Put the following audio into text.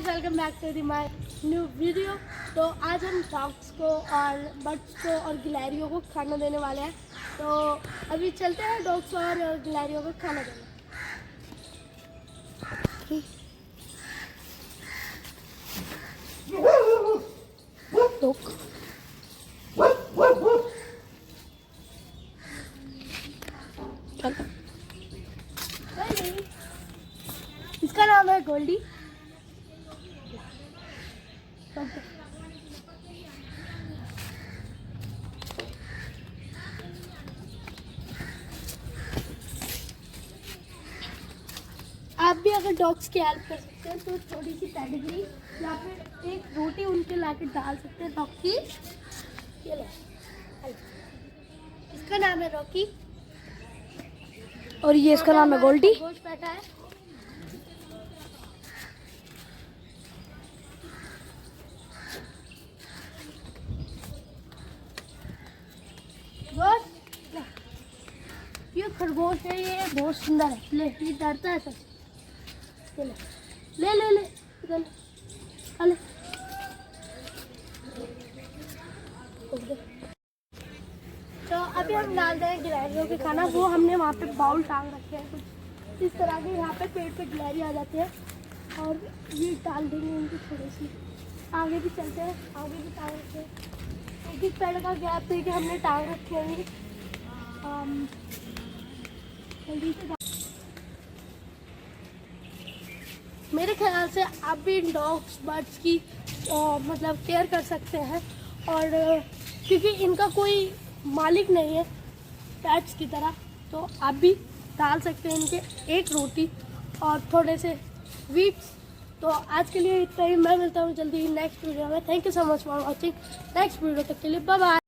Guys, welcome back to my new video. तो आज हम डॉग्स को और बर्ड्स को और गिलहरियों को खाना देने वाले हैं। तो अभी चलते हैं डॉग्स और गिलहरियों को खाना देने। इसका नाम है गोल्डी। आप भी अगर डॉग्स की हेल्प कर सकते हैं तो थोड़ी सी पेडिग्री या फिर एक रोटी उनके लाके डाल सकते हैं डॉग की। ये लो, इसका नाम है रॉकी और ये इसका नाम है गोल्डी। गोश्त बैठा है। ये खरगोश है, ये बहुत सुंदर है। ले, ये डरता है सब। ले ले ले ले ले ले। तो अभी हम डाल रहे हैं गिलहरियों के खाना। वो हमने वहाँ पे बाउल टांग रखे हैं कुछ इस तरह के। यहाँ पे पेड़ पे गिलहरी आ जाती है और ये डाल देंगे उनकी थोड़ी सी। आगे भी चलते हैं, आगे भी टांग रखे हैं। एक पेड़ का गैप दे के हमने टांग रखे हैं। मेरे ख्याल से आप भी डॉग्स बर्ड्स की मतलब केयर कर सकते हैं। और क्योंकि इनका कोई मालिक नहीं है पेट्स की तरह, तो आप भी डाल सकते हैं इनके एक रोटी और थोड़े से वीट्स। तो आज के लिए इतना ही। मैं मिलता हूँ जल्दी नेक्स्ट वीडियो में। Thank you so much for watching. Next video तक के लिए बाय बाय।